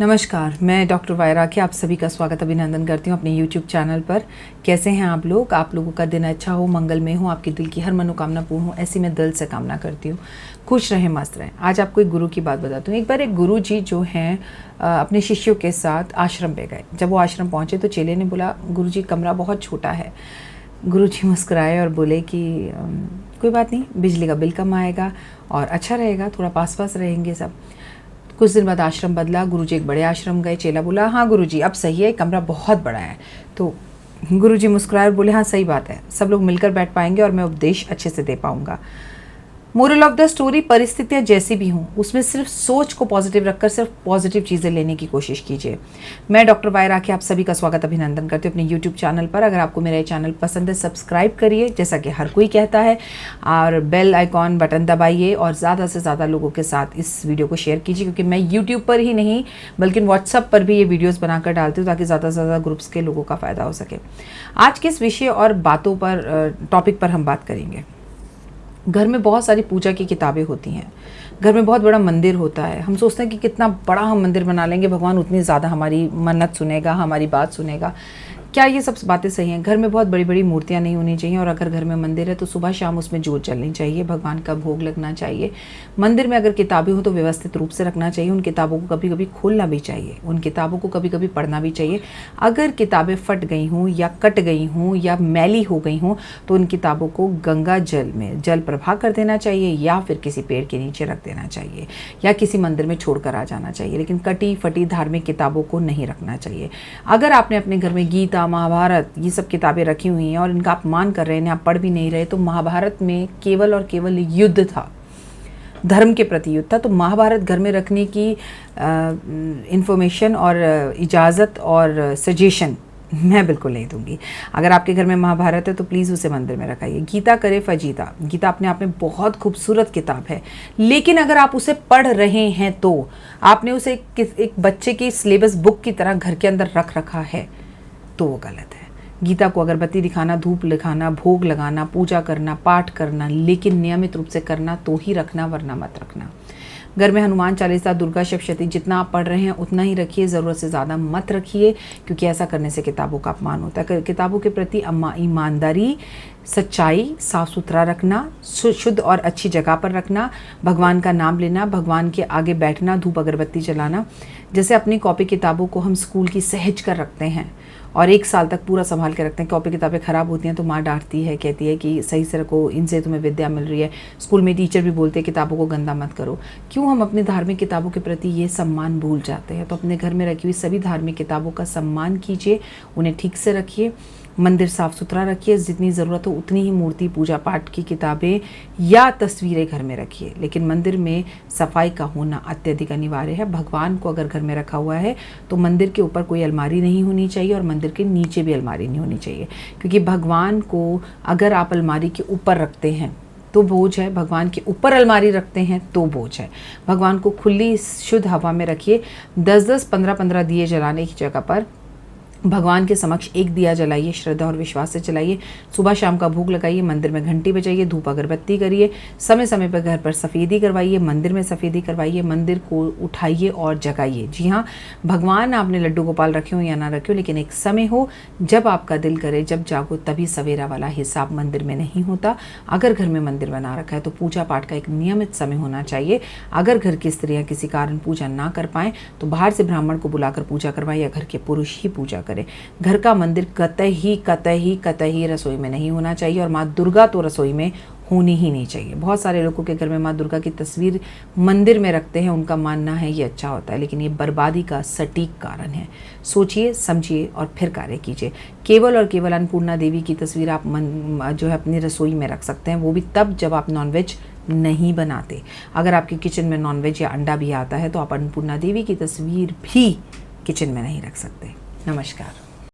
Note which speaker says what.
Speaker 1: नमस्कार, मैं डॉक्टर वायराकी आप सभी का स्वागत अभिनंदन करती हूँ अपने YouTube चैनल पर। कैसे हैं आप लोग? आप लोगों का दिन अच्छा हो, मंगलमय हो, आपके दिल की हर मनोकामना पूर्ण हो, ऐसी मैं दिल से कामना करती हूँ। खुश रहें, मस्त रहें। आज आपको एक गुरु की बात बताती हूँ। एक बार एक गुरु जी जो हैं अपने शिष्यों के साथ आश्रम पे गए। जब वो आश्रम पहुँचे तो चेले ने बोला, गुरु जी कमरा बहुत छोटा है। गुरु जी मुस्कुराए और बोले कि कोई बात नहीं, बिजली का बिल कम आएगा और अच्छा रहेगा, थोड़ा पास पास रहेंगे सब। कुछ दिन बाद आश्रम बदला, गुरुजी एक बड़े आश्रम गए। चेला बोला, हाँ गुरुजी अब सही है, कमरा बहुत बड़ा है। तो गुरुजी मुस्कुराए और बोले, हाँ सही बात है, सब लोग मिलकर बैठ पाएंगे और मैं उपदेश अच्छे से दे पाऊंगा। मोरल ऑफ द स्टोरी, परिस्थितियाँ जैसी भी हों उसमें सिर्फ सोच को पॉजिटिव रखकर सिर्फ पॉजिटिव चीज़ें लेने की कोशिश कीजिए। मैं डॉक्टर वायराकी आप सभी का स्वागत अभिनंदन करती हूँ अपने यूट्यूब चैनल पर। अगर आपको मेरा ये चैनल पसंद है सब्सक्राइब करिए, जैसा कि हर कोई कहता है, और बेल आइकॉन बटन दबाइए और ज़्यादा से ज़्यादा लोगों के साथ इस वीडियो को शेयर कीजिए, क्योंकि मैं यूट्यूब पर ही नहीं बल्कि व्हाट्सअप पर भी ये वीडियोज़ बनाकर डालती हूँ ताकि ज़्यादा से ज़्यादा ग्रुप्स के लोगों का फ़ायदा हो सके। आज किस विषय और बातों पर टॉपिक पर हम बात करेंगे। घर में बहुत सारी पूजा की किताबें होती हैं, घर में बहुत बड़ा मंदिर होता है। हम सोचते हैं कि कितना बड़ा हम मंदिर बना लेंगे, भगवान उतनी ज़्यादा हमारी मन्नत सुनेगा, हमारी बात सुनेगा। क्या ये सब बातें सही हैं? घर में बहुत बड़ी बड़ी मूर्तियाँ नहीं होनी चाहिए, और अगर घर में मंदिर है तो सुबह शाम उसमें जोत जलनी चाहिए, भगवान का भोग लगना चाहिए। मंदिर में अगर किताबें हो तो व्यवस्थित रूप से रखना चाहिए, उन किताबों को कभी कभी खोलना भी चाहिए, उन किताबों को कभी कभी पढ़ना भी चाहिए। अगर किताबें फट गई हों या कट गई हों या मैली हो गई हों तो उन किताबों को गंगा जल में जल प्रवाह कर देना चाहिए, या फिर किसी पेड़ के नीचे रख देना चाहिए, या किसी मंदिर में छोड़कर आ जाना चाहिए। लेकिन कटी फटी धार्मिक किताबों को नहीं रखना चाहिए। अगर आपने अपने घर में गीता, महाभारत ये सब किताबें रखी हुई हैं और इनका अपमान कर रहे हैं, आप पढ़ भी नहीं रहे, तो महाभारत में केवल और केवल युद्ध था, धर्म के प्रति युद्ध था। तो महाभारत घर में रखने की इंफॉर्मेशन और इजाज़त और सजेशन मैं बिल्कुल नहीं दूंगी। अगर आपके घर में महाभारत है तो प्लीज़ उसे मंदिर में रखाइए। गीता करे फजीता, गीता अपने आप में बहुत खूबसूरत किताब है, लेकिन अगर आप उसे पढ़ रहे हैं तो आपने उसे एक बच्चे की सिलेबस बुक की तरह घर के अंदर रख रखा है, तो वो गलत है। गीता को अगरबत्ती दिखाना, धूप लिखाना, भोग लगाना, पूजा करना, पाठ करना, लेकिन नियमित रूप से करना तो ही रखना, वरना मत रखना। घर में हनुमान चालीसा, दुर्गा सप्तशती जितना आप पढ़ रहे हैं उतना ही रखिए, ज़रूरत से ज़्यादा मत रखिए, क्योंकि ऐसा करने से किताबों का अपमान होता है। किताबों के प्रति ईमानदारी, सच्चाई, साफ सुथरा रखना, शुद्ध और अच्छी जगह पर रखना, भगवान का नाम लेना, भगवान के आगे बैठना, धूप अगरबत्ती जलाना। जैसे अपनी कॉपी किताबों को हम स्कूल की सहेज कर रखते हैं और 1 साल तक पूरा संभाल के रखते हैं। कॉपी किताबें ख़राब होती हैं तो माँ डांटती है, कहती है कि सही से रखो, इनसे तुम्हें विद्या मिल रही है। स्कूल में टीचर भी बोलते हैं किताबों को गंदा मत करो। क्यों हम अपनी धार्मिक किताबों के प्रति ये सम्मान भूल जाते हैं? तो अपने घर में रखी हुई सभी धार्मिक किताबों का सम्मान कीजिए, उन्हें ठीक से रखिए, मंदिर साफ़ सुथरा रखिए, जितनी ज़रूरत हो उतनी ही मूर्ति, पूजा पाठ की किताबें या तस्वीरें घर में रखिए, लेकिन मंदिर में सफाई का होना अत्यधिक अनिवार्य है। भगवान को अगर घर में रखा हुआ है तो मंदिर के ऊपर कोई अलमारी नहीं होनी चाहिए और मंदिर के नीचे भी अलमारी नहीं होनी चाहिए, क्योंकि भगवान को अगर आप अलमारी के ऊपर रखते हैं तो बोझ है, भगवान के ऊपर अलमारी रखते हैं तो बोझ है। भगवान को खुली शुद्ध हवा में रखिए। 10-10, 15-15 दिए जलाने की जगह पर भगवान के समक्ष एक दिया जलाइए, श्रद्धा और विश्वास से जलाइए। सुबह शाम का भोग लगाइए, मंदिर में घंटी बजाइए, धूप अगरबत्ती करिए, समय समय पर घर पर सफ़ेदी करवाइए, मंदिर में सफ़ेदी करवाइए, मंदिर को उठाइए और जगाइए। जी हाँ, भगवान आपने लड्डू गोपाल रखे हो या ना रखे हो, लेकिन एक समय हो जब आपका दिल करे, जब जागो तभी सवेरा वाला हिसाब मंदिर में नहीं होता। अगर घर में मंदिर बना रखा है तो पूजा पाठ का एक नियमित समय होना चाहिए। अगर घर की स्त्रियाँ किसी कारण पूजा ना कर पाएँ तो बाहर से ब्राह्मण को बुलाकर पूजा करवाएं, या घर के पुरुष ही पूजा करें। घर का मंदिर कतई रसोई में नहीं होना चाहिए, और माँ दुर्गा तो रसोई में होनी ही नहीं चाहिए। बहुत सारे लोगों के घर में माँ दुर्गा की तस्वीर मंदिर में रखते हैं, उनका मानना है ये अच्छा होता है, लेकिन ये बर्बादी का सटीक कारण है। सोचिए, समझिए और फिर कार्य कीजिए। केवल और केवल अन्नपूर्णा देवी की तस्वीर आप जो है अपनी रसोई में रख सकते हैं, वो भी तब जब आप नॉनवेज नहीं बनाते। अगर आपके किचन में नॉनवेज या अंडा भी आता है तो आप अन्नपूर्णा देवी की तस्वीर भी किचन में नहीं रख सकते। नमस्कार।